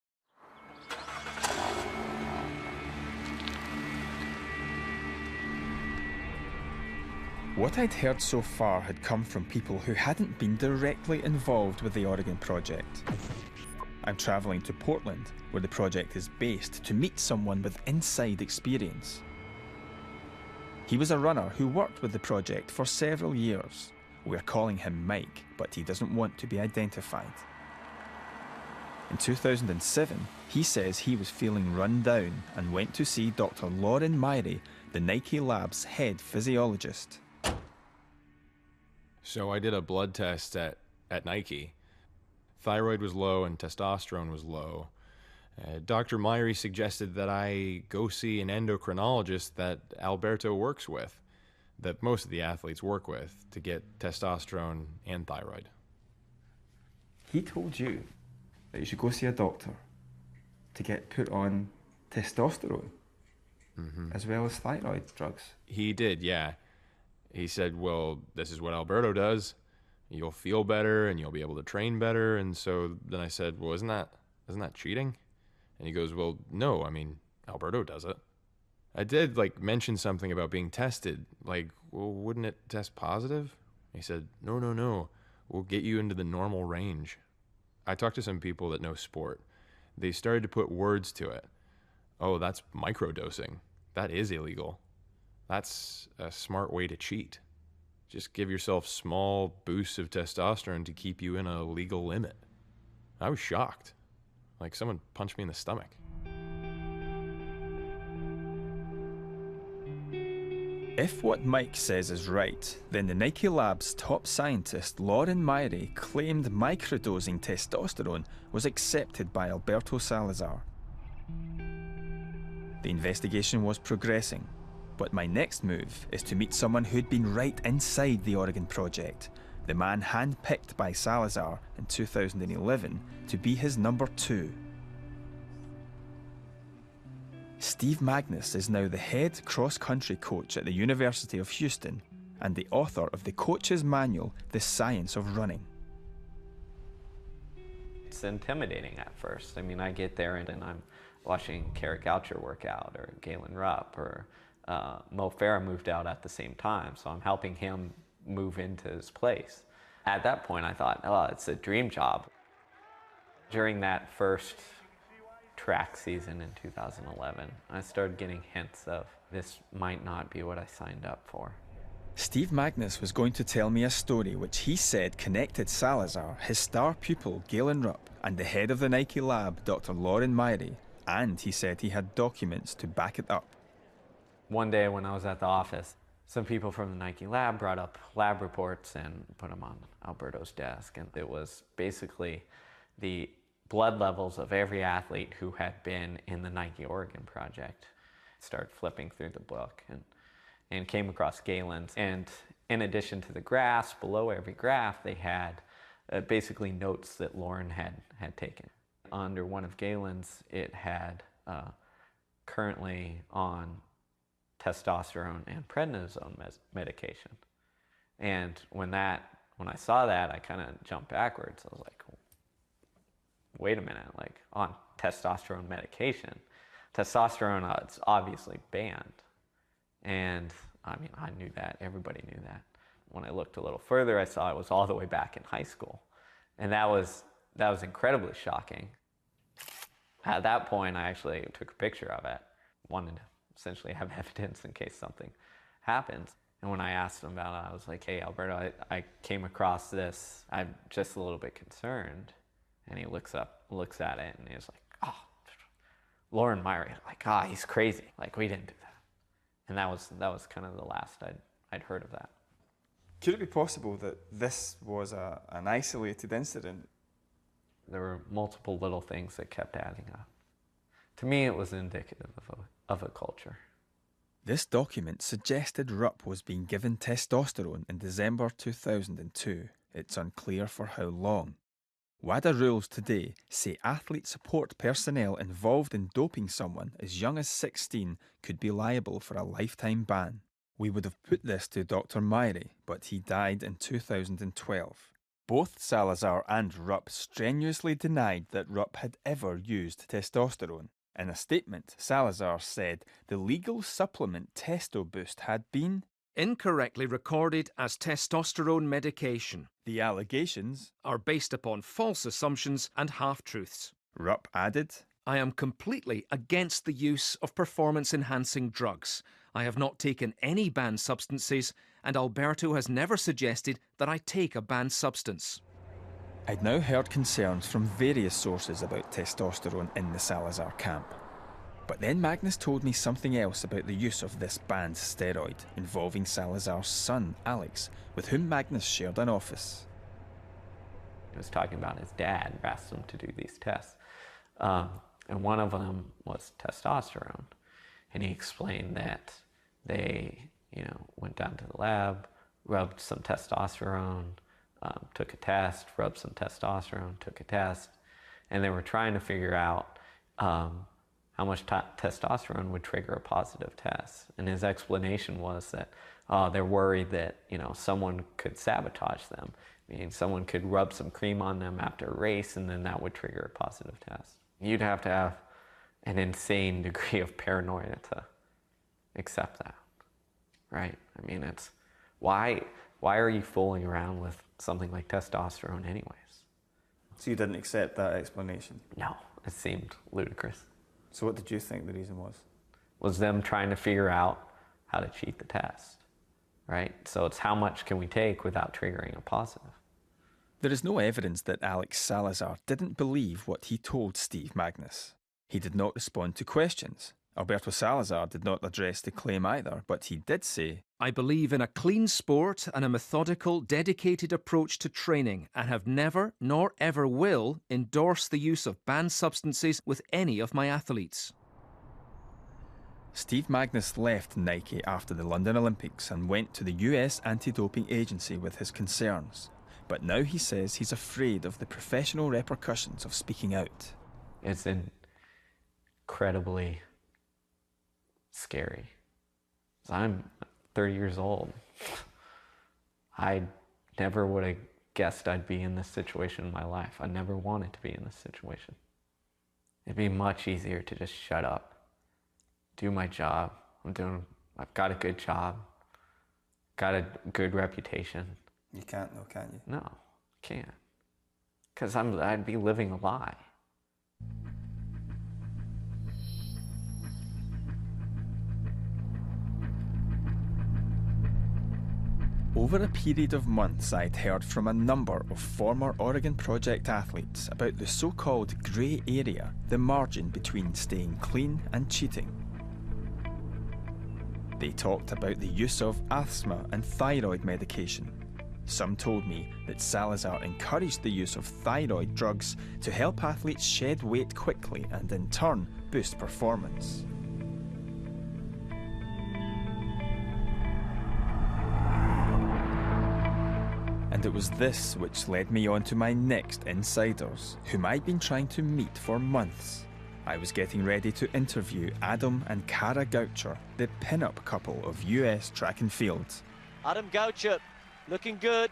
[SPEAKER 2] What I'd heard so far had come from people who hadn't been directly involved with the Oregon project. I'm travelling to Portland, where the project is based, to meet someone with inside experience. He was a runner who worked with the project for several years. We're calling him Mike, but he doesn't want to be identified. In 2007, he says he was feeling run down and went to see Dr. Lauren Myrie, the Nike Labs head physiologist.
[SPEAKER 20] So I did a blood test at Nike. Thyroid was low and testosterone was low. Dr. Myrie suggested that I go see an endocrinologist that Alberto works with, that most of the athletes work with, to get testosterone and thyroid.
[SPEAKER 7] He told you that you should go see a doctor to get put on testosterone as well as thyroid drugs.
[SPEAKER 20] He did, yeah. He said, well, this is what Alberto does. You'll feel better and you'll be able to train better. And so then I said, well, isn't that cheating? And he goes, well, no, I mean, Alberto does it. I did mention something about being tested. Well, wouldn't it test positive? He said, no, we'll get you into the normal range. I talked to some people that know sport. They started to put words to it. Oh, that's microdosing. That is illegal. That's a smart way to cheat. Just give yourself small boosts of testosterone to keep you in a legal limit. I was shocked. Like someone punched me in the stomach.
[SPEAKER 2] If what Mike says is right, then the Nike Labs top scientist Lauren Myrie claimed microdosing testosterone was accepted by Alberto Salazar. The investigation was progressing, but my next move is to meet someone who'd been right inside the Oregon project, the man handpicked by Salazar in 2011 to be his number 2. Steve Magnus is now the head cross-country coach at the University of Houston and the author of the coach's manual, The Science of Running.
[SPEAKER 21] It's intimidating at first. I mean, I get there and I'm watching Carrick Goucher work out, or Galen Rupp, or Mo Farah moved out at the same time, so I'm helping him move into his place. At that point, I thought, oh, it's a dream job. During that first track season in 2011, I started getting hints of this might not be what I signed up for.
[SPEAKER 2] Steve Magnus was going to tell me a story which he said connected Salazar, his star pupil Galen Rupp, and the head of the Nike lab, Dr. Lauren Myrie, and he said he had documents to back it up.
[SPEAKER 21] One day when I was at the office, some people from the Nike lab brought up lab reports and put them on Alberto's desk, and it was basically the blood levels of every athlete who had been in the Nike Oregon project. Started flipping through the book and came across Galen's. And in addition to the graphs, below every graph, they had basically notes that Lauren had taken. Under one of Galen's, it had currently on testosterone and prednisone medication. And when I saw that, I kind of jumped backwards. I was like, wait a minute, like on testosterone medication. Testosterone, it's obviously banned. And I mean, I knew that, everybody knew that. When I looked a little further, I saw it was all the way back in high school. And that was incredibly shocking. At that point, I actually took a picture of it, wanted to essentially have evidence in case something happens. And when I asked him about it, I was like, hey, Alberto, I came across this. I'm just a little bit concerned. And he looks at it, and he's like, oh, Laura and Myra, like, he's crazy. Like, we didn't do that. And that was kind of the last I'd heard of that.
[SPEAKER 7] Could it be possible that this was an isolated incident?
[SPEAKER 21] There were multiple little things that kept adding up. To me, it was indicative of a culture.
[SPEAKER 2] This document suggested Rupp was being given testosterone in December 2002. It's unclear for how long. WADA rules today say athlete support personnel involved in doping someone as young as 16 could be liable for a lifetime ban. We would have put this to Dr. Myrie, but he died in 2012. Both Salazar and Rupp strenuously denied that Rupp had ever used testosterone. In a statement, Salazar said the legal supplement Testo Boost had been
[SPEAKER 13] incorrectly recorded as testosterone medication.
[SPEAKER 2] The allegations
[SPEAKER 13] are based upon false assumptions and half-truths.
[SPEAKER 2] Rupp added,
[SPEAKER 13] I am completely against the use of performance-enhancing drugs. I have not taken any banned substances, and Alberto has never suggested that I take a banned substance.
[SPEAKER 2] I'd now heard concerns from various sources about testosterone in the Salazar camp. But then Magnus told me something else about the use of this banned steroid involving Salazar's son, Alex, with whom Magnus shared an office.
[SPEAKER 21] He was talking about his dad who asked him to do these tests. And one of them was testosterone. And he explained that they, went down to the lab, rubbed some testosterone, took a test, rubbed some testosterone, took a test, and they were trying to figure out how much testosterone would trigger a positive test. And his explanation was that they're worried that someone could sabotage them, meaning someone could rub some cream on them after a race, and then that would trigger a positive test. You'd have to have an insane degree of paranoia to accept that, right? I mean, it's why are you fooling around with something like testosterone anyways?
[SPEAKER 7] So you didn't accept that explanation?
[SPEAKER 21] No, it seemed ludicrous.
[SPEAKER 7] So what did you think the reason was?
[SPEAKER 21] Was them trying to figure out how to cheat the test, right? So it's how much can we take without triggering a positive?
[SPEAKER 2] There is no evidence that Alex Salazar didn't believe what he told Steve Magnus. He did not respond to questions. Alberto Salazar did not address the claim either, but he did say,
[SPEAKER 13] I believe in a clean sport and a methodical, dedicated approach to training, and have never, nor ever will, endorse the use of banned substances with any of my athletes.
[SPEAKER 2] Steve Magnus left Nike after the London Olympics and went to the US anti-doping agency with his concerns. But now he says he's afraid of the professional repercussions of speaking out.
[SPEAKER 21] It's incredibly scary. I'm 30 years old. I never would have guessed I'd be in this situation in my life. I never wanted to be in this situation. It'd be much easier to just shut up, do my job. I've got a good job, got a good reputation.
[SPEAKER 7] You can't though, can you?
[SPEAKER 21] No, I can't. Because I'd be living a lie.
[SPEAKER 2] Over a period of months, I'd heard from a number of former Oregon Project athletes about the so-called grey area, the margin between staying clean and cheating. They talked about the use of asthma and thyroid medication. Some told me that Salazar encouraged the use of thyroid drugs to help athletes shed weight quickly and in turn boost performance. And it was this which led me on to my next insiders, whom I'd been trying to meet for months. I was getting ready to interview Adam and Kara Goucher, the pin-up couple of US track and field.
[SPEAKER 9] Adam Goucher looking good.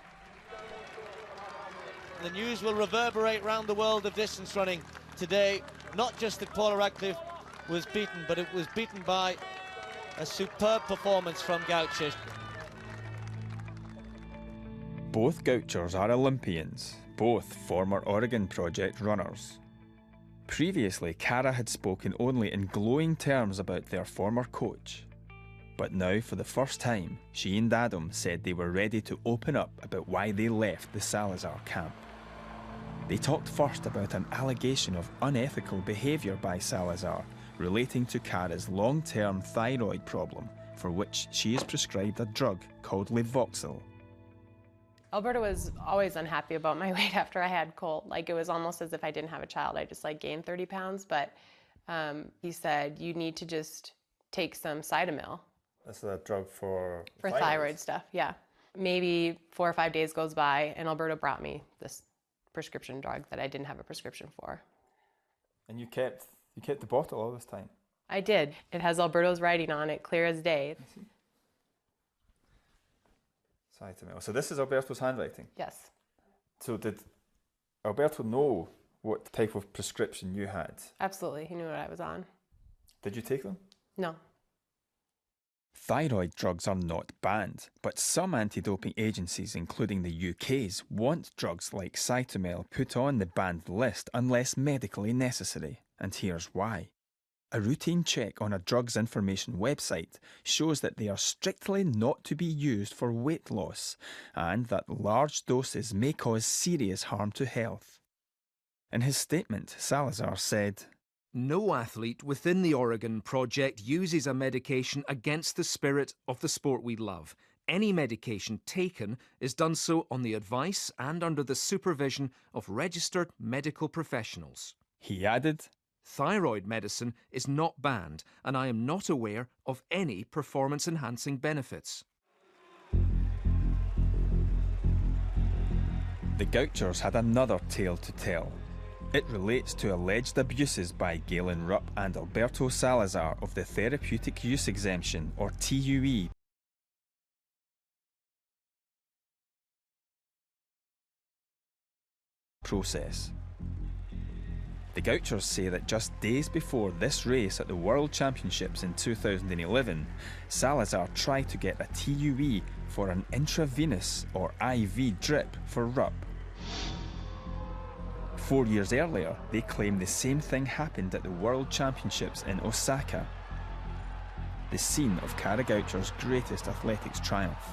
[SPEAKER 9] The news will reverberate around the world of distance running today. Not just that Paula Radcliffe was beaten, but it was beaten by a superb performance from Gaucher.
[SPEAKER 2] Both Gauchers are Olympians, both former Oregon Project runners. Previously, Cara had spoken only in glowing terms about their former coach. But now, for the first time, she and Adam said they were ready to open up about why they left the Salazar camp. They talked first about an allegation of unethical behaviour by Salazar relating to Cara's long-term thyroid problem, for which she is prescribed a drug called Levoxil.
[SPEAKER 6] Alberto was always unhappy about my weight after I had Colt. Like, it was almost as if I didn't have a child. I just gained 30 pounds, but he said, you need to just take some Cytomel.
[SPEAKER 7] That's a drug for
[SPEAKER 6] thyroid stuff, yeah. Maybe 4 or 5 days goes by and Alberto brought me this prescription drug that I didn't have a prescription for.
[SPEAKER 7] And you kept the bottle all this time?
[SPEAKER 6] I did. It has Alberto's writing on it, clear as day.
[SPEAKER 7] Cytomel. So this is Alberto's handwriting?
[SPEAKER 6] Yes.
[SPEAKER 7] So did Alberto know what type of prescription you had?
[SPEAKER 6] Absolutely, he knew what I was on.
[SPEAKER 7] Did you take them?
[SPEAKER 6] No.
[SPEAKER 2] Thyroid drugs are not banned, but some anti-doping agencies, including the UK's, want drugs like Cytomel put on the banned list unless medically necessary, and here's why. A routine check on a drugs information website shows that they are strictly not to be used for weight loss, and that large doses may cause serious harm to health. In his statement, Salazar said,
[SPEAKER 13] "No athlete within the Oregon Project uses a medication against the spirit of the sport we love. Any medication taken is done so on the advice and under the supervision of registered medical professionals."
[SPEAKER 2] He added,
[SPEAKER 13] "Thyroid medicine is not banned, and I am not aware of any performance-enhancing benefits."
[SPEAKER 2] The Gauchers had another tale to tell. It relates to alleged abuses by Galen Rupp and Alberto Salazar of the Therapeutic Use Exemption, or TUE, process. The Gauchers say that just days before this race at the World Championships in 2011, Salazar tried to get a TUE for an intravenous or IV drip for Rupp. 4 years earlier, they claim the same thing happened at the World Championships in Osaka, the scene of Cara Gaucher's greatest athletics triumph.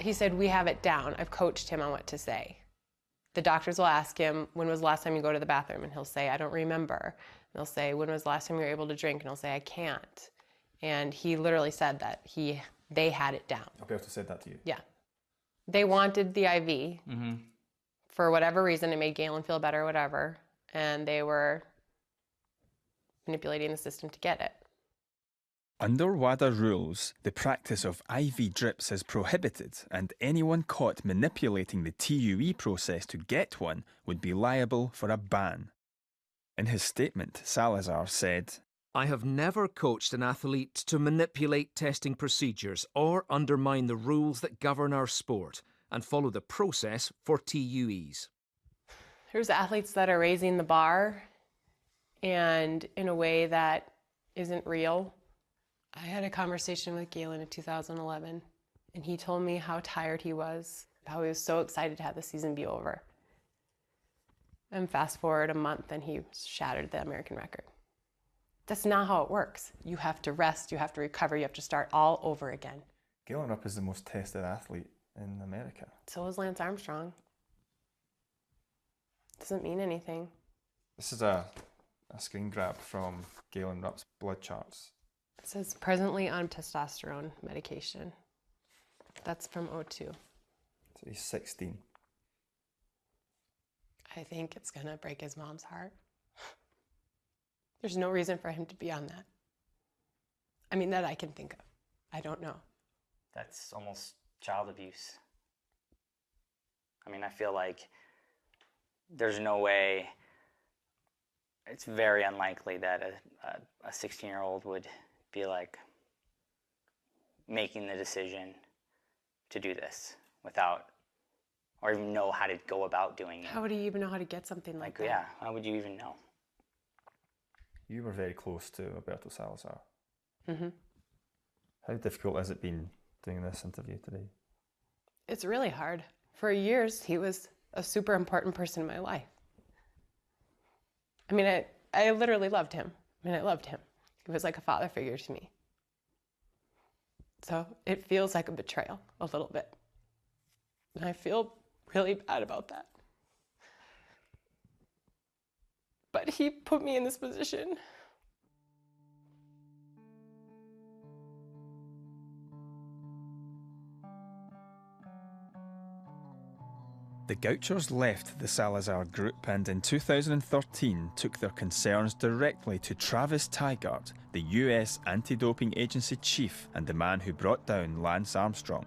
[SPEAKER 6] He said, we have it down. I've coached him on what to say. The doctors will ask him, when was the last time you go to the bathroom? And he'll say, I don't remember. And they'll say, when was the last time you were able to drink? And he'll say, I can't. And he literally said that they had it down.
[SPEAKER 7] Alberto said that to you?
[SPEAKER 6] Yeah. They wanted the IV.
[SPEAKER 7] Mm-hmm.
[SPEAKER 6] For whatever reason, it made Galen feel better or whatever. And they were manipulating the system to get it.
[SPEAKER 2] Under WADA rules, the practice of IV drips is prohibited, and anyone caught manipulating the TUE process to get one would be liable for a ban. In his statement, Salazar said,
[SPEAKER 13] "I have never coached an athlete to manipulate testing procedures or undermine the rules that govern our sport and follow the process for TUEs."
[SPEAKER 6] There's athletes that are raising the bar and in a way that isn't real. I had a conversation with Galen in 2011, and he told me how tired he was, how he was so excited to have the season be over. And fast forward a month, and he shattered the American record. That's not how it works. You have to rest, you have to recover, you have to start all over again.
[SPEAKER 7] Galen Rupp is the most tested athlete in America.
[SPEAKER 6] So is Lance Armstrong. Doesn't mean anything.
[SPEAKER 7] This is a screen grab from Galen Rupp's blood charts.
[SPEAKER 6] It says presently on testosterone medication. That's from O2.
[SPEAKER 7] So he's 16.
[SPEAKER 6] I think it's gonna break his mom's heart. There's no reason for him to be on that. I mean, that I can think of. I don't know.
[SPEAKER 1] That's almost child abuse. I mean, I feel like there's no way, it's very unlikely that a 16-year-old would be like making the decision to do this without, or even know how to go about doing it.
[SPEAKER 6] How would you even know how to get something like that?
[SPEAKER 1] Yeah, how would you even know?
[SPEAKER 2] You were very close to Alberto Salazar.
[SPEAKER 6] Mm-hmm.
[SPEAKER 2] How difficult has it been doing this interview today?
[SPEAKER 6] It's really hard. For years, he was a super important person in my life. I mean, I literally loved him. I mean, I loved him. He was like a father figure to me. So it feels like a betrayal, a little bit. And I feel really bad about that. But he put me in this position.
[SPEAKER 2] The Gauchers left the Salazar group and in 2013 took their concerns directly to Travis Tygart, the US Anti-Doping Agency chief and the man who brought down Lance Armstrong.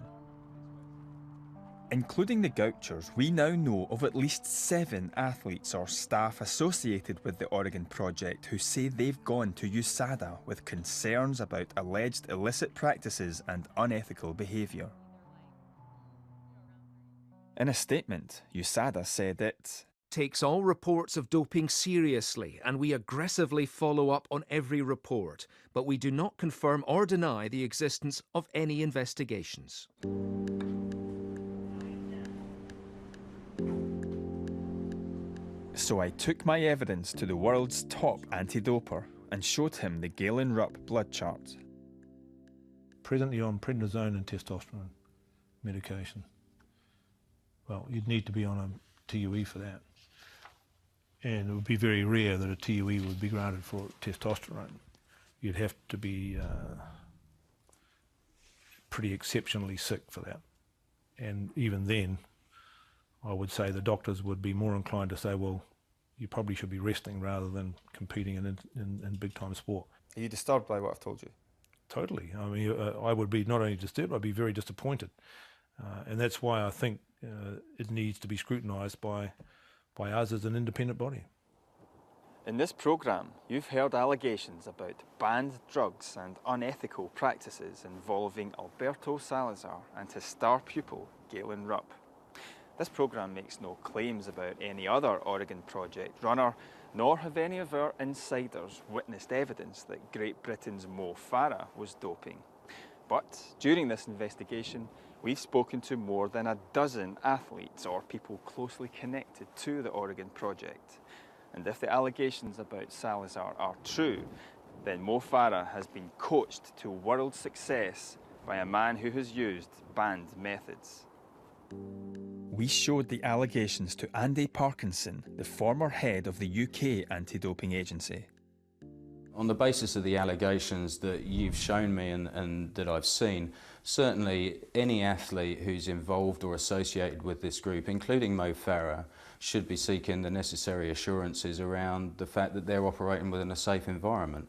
[SPEAKER 2] Including the Gauchers, we now know of at least 7 athletes or staff associated with the Oregon Project who say they've gone to USADA with concerns about alleged illicit practices and unethical behaviour. In a statement, USADA said it
[SPEAKER 13] takes all reports of doping seriously and we aggressively follow up on every report, but we do not confirm or deny the existence of any investigations.
[SPEAKER 2] So I took my evidence to the world's top anti-doper and showed him the Galen Rupp blood chart.
[SPEAKER 14] Presently on prednisone and testosterone medication. Well, you'd need to be on a TUE for that. And it would be very rare that a TUE would be granted for testosterone. You'd have to be pretty exceptionally sick for that. And even then, I would say the doctors would be more inclined to say, well, you probably should be resting rather than competing in big-time sport.
[SPEAKER 4] Are you disturbed by what I've told you?
[SPEAKER 14] Totally. I mean, I would be not only disturbed, I'd be very disappointed. And that's why I think it needs to be scrutinised by us as an independent body.
[SPEAKER 16] In this programme, you've heard allegations about banned drugs and unethical practices involving Alberto Salazar and his star pupil, Galen Rupp. This programme makes no claims about any other Oregon Project runner, nor have any of our insiders witnessed evidence that Great Britain's Mo Farah was doping. But during this investigation, we've spoken to more than a dozen athletes or people closely connected to the Oregon Project. And if the allegations about Salazar are true, then Mo Farah has been coached to world success by a man who has used banned methods.
[SPEAKER 2] We showed the allegations to Andy Parkinson, the former head of the UK Anti-Doping Agency.
[SPEAKER 22] On the basis of the allegations that you've shown me and that I've seen, certainly any athlete who's involved or associated with this group, including Mo Farah, should be seeking the necessary assurances around the fact that they're operating within a safe environment.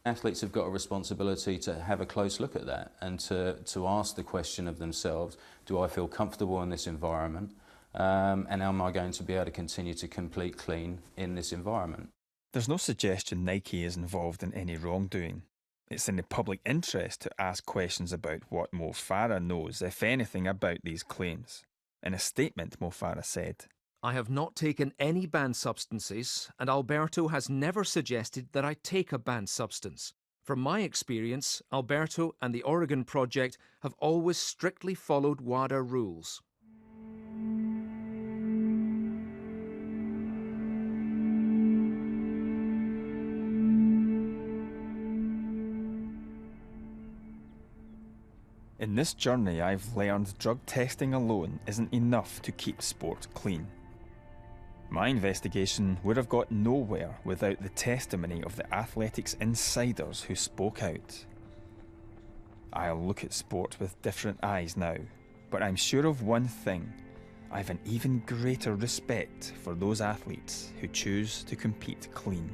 [SPEAKER 22] Athletes have got a responsibility to have a close look at that and to ask the question of themselves, do I feel comfortable in this environment and am I going to be able to continue to compete clean in this environment?
[SPEAKER 2] There's no suggestion Nike is involved in any wrongdoing. It's in the public interest to ask questions about what Mo Farah knows, if anything, about these claims. In a statement, Mo Farah said,
[SPEAKER 13] I have not taken any banned substances, and Alberto has never suggested that I take a banned substance. From my experience, Alberto and the Oregon Project have always strictly followed WADA rules.
[SPEAKER 2] In this journey, I've learned drug testing alone isn't enough to keep sport clean. My investigation would have got nowhere without the testimony of the athletics insiders who spoke out. I'll look at sport with different eyes now, but I'm sure of one thing. I've an even greater respect for those athletes who choose to compete clean.